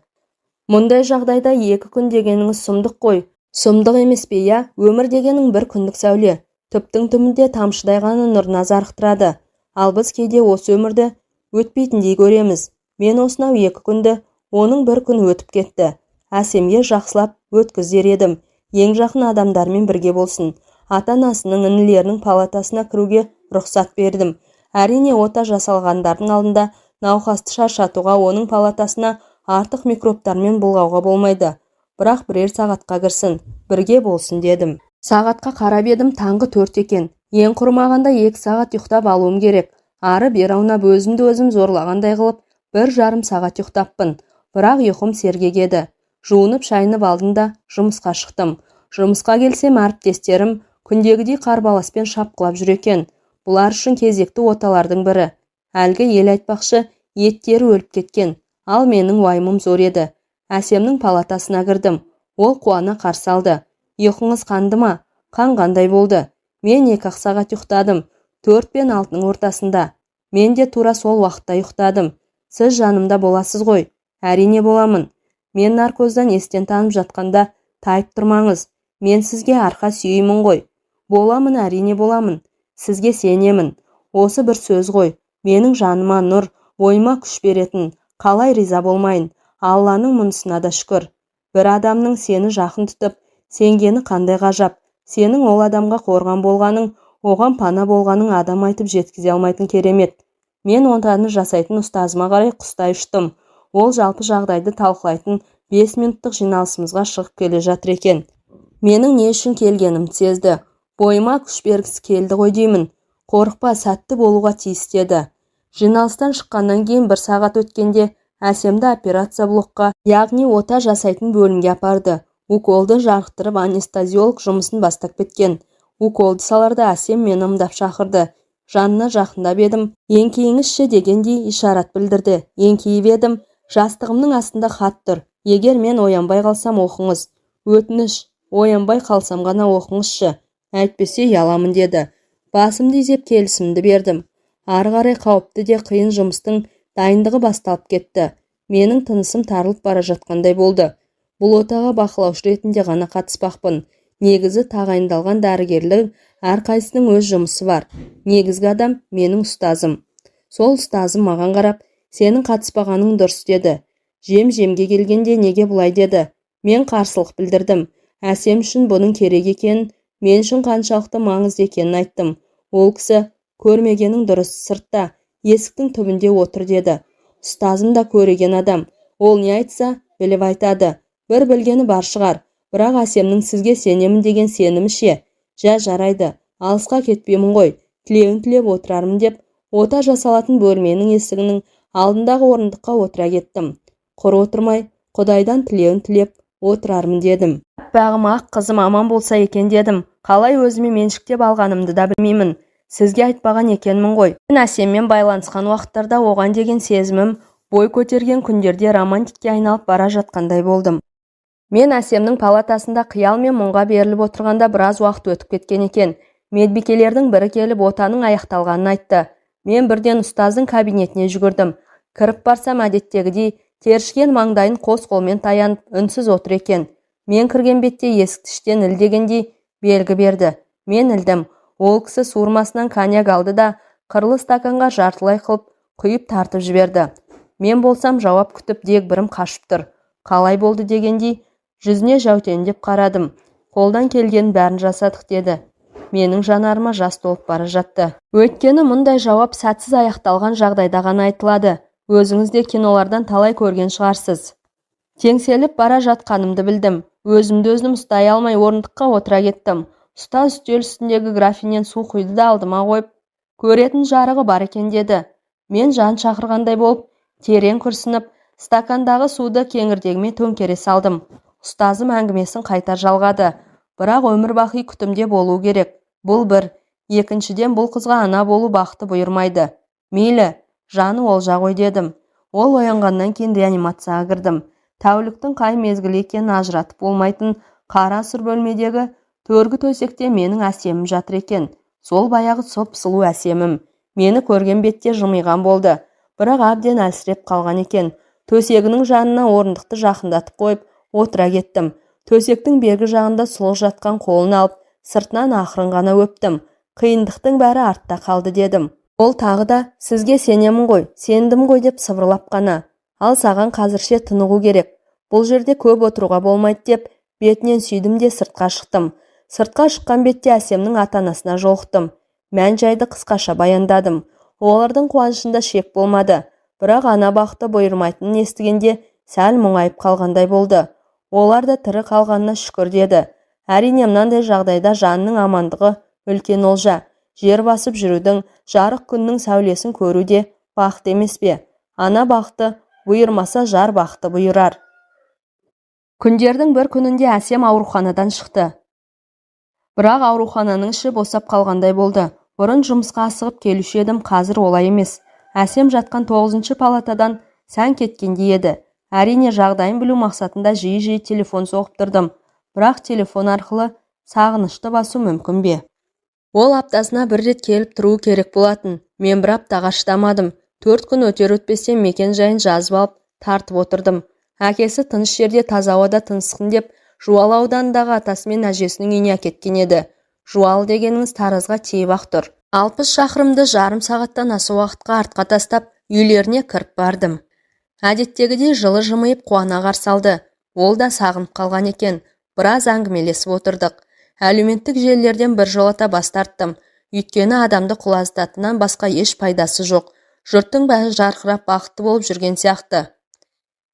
Мұндай жағдайда 2 күн дегеніңіз сұмдық қой. Сұмдық емес пе, я? Өмір дегенің бір күндік сәуле. Түптің түбінде тамшыдай ғана нұрына зарықтырады. Ал біз кейде осы өмірді өтпейтіндей көреміз. Мен осынау 2 күнді, оның 1 күн өтіп кетті. Әсемге жақсылап өткіздер едім. Ең жақын адамдармен бірге болсын. Ата-анасының, інілерінің палатасына кіруге рұқсат бердім. Әрине ота жасалғандардың алдында науқасты шаршатуға, оның палатасына артық микробтармен бұлғауға болмайды. Бірақ 1 сағатқа кірсін, бірге болсын дедім. Сағатқа қарап едім, таңғы 4 екен. Ең құрмағанда 2 сағат ұйықтап алуым керек. Ары бер аунап өзімді өзім зорлағандай қылып 1,5 сағат ұйықтаппын. Бірақ ұйқым сергек еді. Жуынып шайынып алдым да жұмысқа шықтым. Жұмысқа келсем әріптестерім күндегідей қарбаласпен шапқылап жүр екен. Бұлар үшін кезекті оталардың бірі. Әлгі ел айтпақшы, еттері өліп кеткен. Ал менің уайымым зор еді. Әсемнің палатасына кірдім. Ол қуана қарсы алды. Ұйқыңыз қанды ма? Қанғандай болды. Мен 2 сағат ұйықтадым. 4 пен 6-ның ортасында. Мен де тура сол уақытта ұйықтадым. Сіз жанымда боласыз ғой? Әрине боламын. Мен наркоздан естен танып жатқанда тайып тұрмаңыз. Мен сізге арқа сүйеймін ғой. Боламын, әрине боламын. Сізге сенемін. Осы бір сөз ғой. Менің жаныма нұр, бойыма күш беретін. Қалай риза болмайын? Алланың мұнысына да шүкір. Bir адамның сені жақын тұтып, сенгені қандай ғажап. Сенің ол адамға қорған болғаның, оған пана болғаның адам айтып жеткізе алмайтын керемет. Мен онтаны жасайтын ұстазыма қарай құстай ұштым. Ол жалпы жағдайды талқылайтын 5 минуттық жиналысымызға шығып келе жатыр екен. Менің не үшін келгенімді сезді. Бойыма күш бергісі келді ғой деймін. Қорықпа, сәтті болуға тиіс деді. Жиналыстан шыққаннан кейін 1 сағат өткенде Әсемді операция блокқа, яғни ота жасайтын бөлімге апарды. Уколды жарықтырып, анестезиолог жұмысын бастап кеткен. Уколды саларда Әсем мені ымдап шақырды. Жанына жақындап едім. Еңкейіңізші дегендей ишарат білдірді. Еңкейіп едім. Жастығымның астында хат тұр. Егер мен оянбай қалсам оқыңыз. Өтініш, оянбай қалсам ғана оқыңызшы. Әйтпесе ұяламын деді. Басымды изеп келісімді бердім. Ары қарай қауіпті де қиын жұмыстың дайындығы басталып кетті. Менің тынысым тарылып бара жатқандай болды. Бұл отаға бақылаушы ретінде ғана қатыспақпын. Негізі тағайындалған дәрігерлер әрқайсының өз жұмысы бар. Негізгі адам менің ұстазым. Сол ұстазым маған қарап, сенің қатыспағаның дұрыс деді. Жем-жемге келгенде неге бұлай деді. Мен қарсылық білдірдім. Әсем үшін бұның керек екенін, мен үшін қаншалықты маңызды екенін айттым. Ол кісі, көрмегенің дұрыс, сыртта, есіктің түбінде отыр деді. Ұстазым да көреген адам. Ол не айтса, біліп айтады. Bir білгені бар шығар. Бірақ Әсемнің сізге сенемін деген сенімі ше. Жарайды, алысқа кетпеймін ғой. Тілеуін тілеп отырармын деп, Ота жасалатын бөлменің есігінің алдындағы орындыққа отыра кеттім. Құр отырмай, Құдайдан тілеуін тілеп отырармын дедім. Аппағым ақ қызым аман болса екен дедім. Қалай өзіме меншіктеп алғанымды да білмеймін. Сізге айтпаған екенмін ғой. Мен Әсеммен байланысқан уақыттарда оған деген сезімім бой көтерген күндерде романтикке айналып бара жатқандай болдым. Мен Әсемнің палатасында қиял мен мұңға беріліп отырғанда біраз уақыт өтіп кеткен екен. Медбикелердің бірі келіп отаның аяқталғанын айтты. Мен бірден ұстаздың кабинетіне жүгірдім. Кіріп барсам әдеттегідей тершіген маңдайын қос қолмен таянып үнсіз отыр екен. Мен кірген бетте есікті іштен іл дегендей белгі берді. Мен ілдім. Ол кісі суырмасынан коньяк алды да қырлы стаканға жартылай қылып құйып тартып жіберді. Мен болсам жауап күтіп дегбірім қашып тұр. Қалай болды дегендей жүзіне жәутеңдеп қарадым. Қолдан келген бәрін жасадық деді. Менің жанарыма жас толып бара жатты. Өйткені мұндай жауап сәтсіз аяқталған жағдайда ғана айтылады. Өзіңіз де кинолардан талай көрген шығарсыз. Теңселіп бара жатқанымды білдім. Өзімді өзім ұстай алмай орындыққа отыра кеттім. Ұстаз үстел үстіндегі графиннен су құйды да алдыма қойып, көретін жарығы бар екен деді. Мен жан шақырғандай болып, терең күрсініп, стакандағы суды кеңірдегіме төңкере салдым. Ұстазым әңгімесін қайта жалғады. Бірақ өмір бақи күтімде болу керек. Бұл бір. Екіншіден бұл қызға ана болу бақыты бұйырмайды. Мейлі, жаны олжа ғой дедім. Ол оянғаннан кейін реанимацияға кірдім. Тәуліктің қай мезгілі екенін ажыратып болмайтын қара сұр бөлмедегі төргі төсекте менің Әсемім жатыр екен. Сол баяғы сұп-сұлу Әсемім. Мені көрген бетте жымиған болды. Бірақ әбден әлсіреп қалған екен. Төсегінің жанына орындықты жақындатып қойып отыра кеттім. Төсектің бергі жағында сұлық жатқан қолын алып, сыртынан ақырын ғана өптім. Қиындықтың бәрі артта қалды дедім. Ол тағы да сізге сенемін ғой, сендім ғой деп сыбырлап қана. Ал саған қазірше тынығу керек. Бұл жерде көп отыруға болмайды деп бетінен сүйдім де сыртқа шықтым. Сыртқа шыққан бетте Әсемнің ата-анасына жолықтым. Мән-жайды қысқаша баяндадым. Олардың қуанышында шек болмады. Бірақ ана бақыты бұйырмайтынын естігенде сәл мұңайып қалғандай болды. Олар да тірі қалғанына шүкір деді. Әрине мынандай жағдайда жанның амандығы үлкен олжа. Жер басып жүрудің, жарық күннің сәулесін көруде бақыт емес пе? Ана бақыты бұйырмаса жар бақыты бұйырар. Күндердің бір күнінде Әсем ауруханадан шықты. Бірақ аурухананың іші босап қалғандай болды. Бұрын жұмысқа асығып келуші едім, қазір олай емес. Әсем жатқан 9-шы палатадан сән кеткендей еді. Әрине жағдайын білу мақсатында жиі-жиі телефон соғып тұрдым. Бірақ телефон арқылы сағынышты басу мүмкін бе? Ол аптасына бір рет келіп тұруы керек болатын. Мен бір аптаға шыдамадым. 4 күн өтер-өтпестен мекен жайын жазып алып тартып отырдым. Әкесі тыныш жерде таза ауада тынысқын деп Жуалы ауданындағы атасы мен әжесінің үйіне әкеткен еді. Жуалы дегеніңіз Таразға тиіп-ақ тұр. 60 шақырымды жарым сағаттан аса уақытқа артқа тастап үйлеріне кіріп бардым. Әдеттегідей жылы жымиып қуана қарсы алды. Ол да сағынып қалған екен. Біраз әңгімелесіп отырдық. Әлеуметтік желілерден бір жолата бас тарттым. Өйткені адамды құлазытатыннан басқа еш пайдасы жоқ. Жұрттың бәрі жарқырап бақытты болып жүрген сияқты.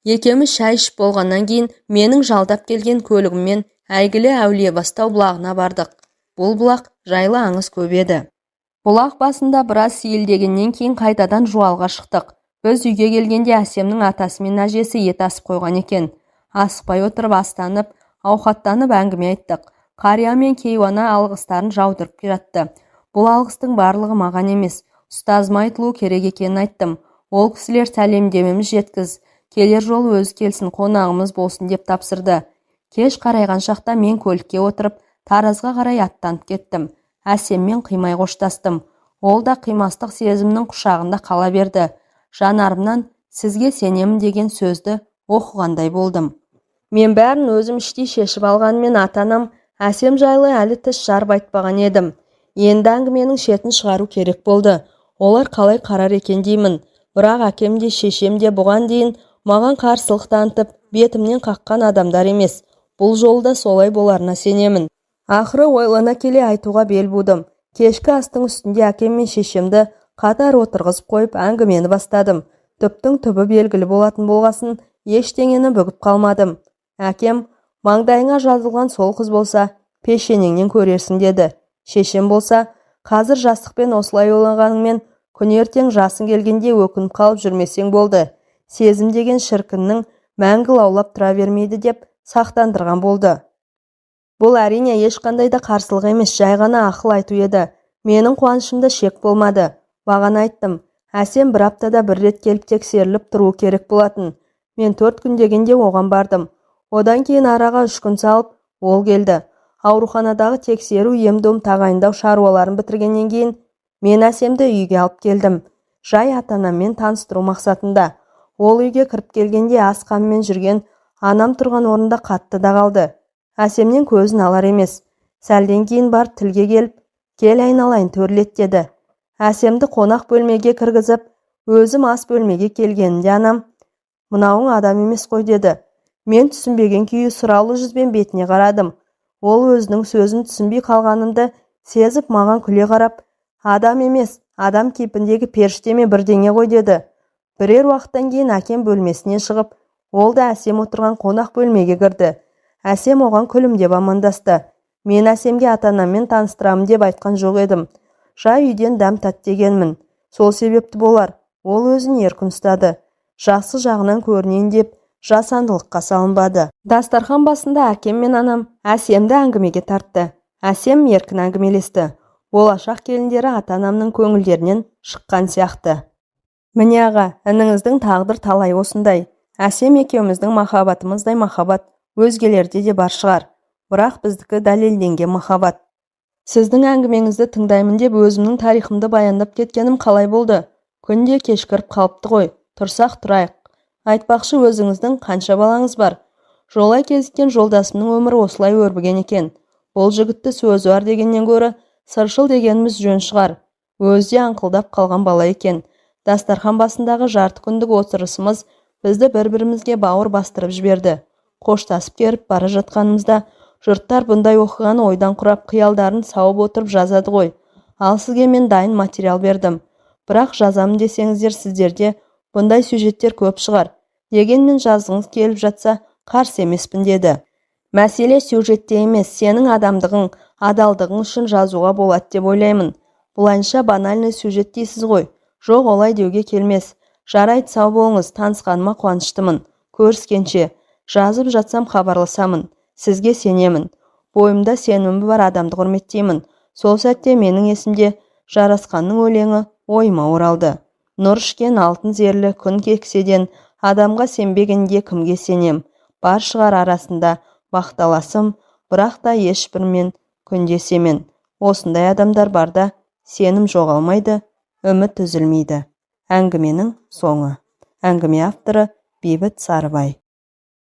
Екеуміз шай ішіп болғаннан кейін менің жалдап келген көлігіммен әйгілі Әулиебастау бұлағына бардық. Бұл бұлақ жайлы аңыз көп еді. Бұлақ басында біраз сейілдегеннен кейін қайтадан Жуалға шықтық. Біз үйге келгенде Әсемнің атасы мен әжесі ет асып қойған екен. Асықпай отырып астанып, ауқаттанып әңгіме айттық. Қария мен кейуана алғыстарын жаудырып жатты. Бұл алғыстың барлығы маған емес, ұстазыма айтылу керек екенін айттым. Ол кісілер сәлемдемеміз жеткіз, келер жолы өзі келсін, қонағымыз болсын деп тапсырды. Кеш қарайған шақта мен көлікке отырып, Таразға қарай аттанып кеттім. Әсеммен қимай қоштастым. Ол да қимастық сезімнің құшағында қала берді. Жанарымнан сізге сенемін деген сөзді оқығандай болдым. Мен бәрін өзім іштей шешіп алғанымен ата-анам Әсем жайлы әлі тіс жарып айтпаған едім. Енді әңгіменің шетін шығару керек болды. Олар қалай қарар екен деймін. Бірақ әкем де шешем де бұған дейін маған қарсылық танытып, бетімнен қаққан адамдар емес. Бұл жолда солай боларына сенемін. Ақыры ойлана келе айтуға бел будым. Кешкі астың үстінде әкем мен шешемді қатар отырғызып қойып әңгімені бастадым. Түптің түбі белгілі болатын болғасын, ештеңені бүгіп қалмадым. Әкем, маңдайыңа жазылған сол қыз болса, пешенеңнен көрерсің деді. Шешем болса, қазір жастықпен осылай ойлағаныңмен Күн ертең жасың келгенде өкініп қалып жүрмесең болды. Сезім деген шіркіннің мәңгі лаулап тұра бермейді деп сақтандырған болды. Бұл әрине ешқандай да қарсылық емес, жай ғана ақыл айту еді. Менің қуанышымда шек болмады. Бағана айттым, Әсем бір аптада бір рет келіп тексеріліп тұру керек болатын. Мен 4 күн дегенде оған бардым. Одан кейін араға 3 күн салып, ол келді. Ауруханадағы тексеру, ем-дом тағайындау шаруаларын бітіргеннен кейін мен Әсемді үйге алып келдім. Жай ата-анаммен таныстыру мақсатында. Ол үйге кіріп келгенде ас қамымен жүрген анам тұрған орында қатты да қалды. Әсемнен көзін алар емес. Сәлден кейін бар тілге келіп, кел айналайын төрлет деді. Әсемді қонақ бөлмеге кіргізіп, өзім ас бөлмеге келгенде анам, мынауың адам емес қой деді. Мен түсінбеген күйі сұраулы жүзбен бетіне қарадым. Ол өзінің сөзін түсінбей қалғанымды сезіп маған күле қарап, адам емес, адам кейпіндегі періштеме бірдеңе ғой деді. Бірер уақыттан кейін әкем бөлмесінен шығып, ол да Әсем отырған қонақ бөлмеге кірді. Әсем оған күлімдеп амандасты. Мен Әсемге ата-анаммен таныстырамын деп айтқан жоқ едім. Жай үйден дәм тат дегенмін. Сол себепті болар. Ол өзін еркін ұстады. Жақсы жағынан көрінейін деп жасандылыққа салынбады. Дастархан басында әкем мен анам Әсемді әңгімеге тартты. Әсем еркін әңгімелесті. Болашақ келіндері ата-анамның көңілдерінен шыққан сияқты. Міне аға, ініңіздің тағдыр талай осындай. Әсем екеуміздің махаббатымыздай махаббат өзгелерде де бар шығар. Бірақ біздікі дәлелденген махаббат. Сіздің әңгімеңізді тыңдаймын деп өзімнің тарихымды баяндап кеткенім қалай болды? Күнде кешкіріп қалыпты ғой. Тұрсақ тұрайық. Айтпақшы, өзіңіздің қанша балаңыз бар? Жолай кезіккен жолдасымның өмірі осылай өрбіген екен. Ол жігітті сөзі бар дегеннен гөрі сыршыл дегеніміз жөн шығар. Өзі аңқылдап қалған бала екен. Дастархан басындағы жарты күндік отырысымыз бізді бір-бірімізге бауыр бастырып жіберді. Қоштасып керіп бара жатқанымызда жұрттар бұндай оқыған ойдан құрап қиялдарын сауып отырып жазады ғой. Ал сізге мен дайын материал бердім. Бірақ жазамын десеңіздер сіздерде бұндай сюжеттер көп шығар. Дегенмен жазғыңыз келіп жатса қарсы емеспін деді. Мәселе сюжетте емес, сенің адамдығың, адалдығың үшін жазуға болады деп ойлаймын. Бұлайынша банальный сюжет дейсіз ғой. Жоқ, олай деуге келмес. Жарайды, сау болыңыз, танысқаныма қуаныштымын. Көріскенше, жазып жатсам хабарласамын. Сізге сенемін. Бойымда сенімі бар адамды құрметтеймін. Сол сәтте менің есімде Жарасқанның өлеңі ойыма оралды. Нұр ішкен алтын зерлі күн кекседен адамға сенбегенде кімге сенем? Бар шығар арасында бақталасым, бірақ та ешбірмен күндесемен. Осындай адамдар барда сенім жоғалмайды, үміт үзілмейді. Әңгіменің соңы. Әңгіме авторы Бейбіт Сарыбай.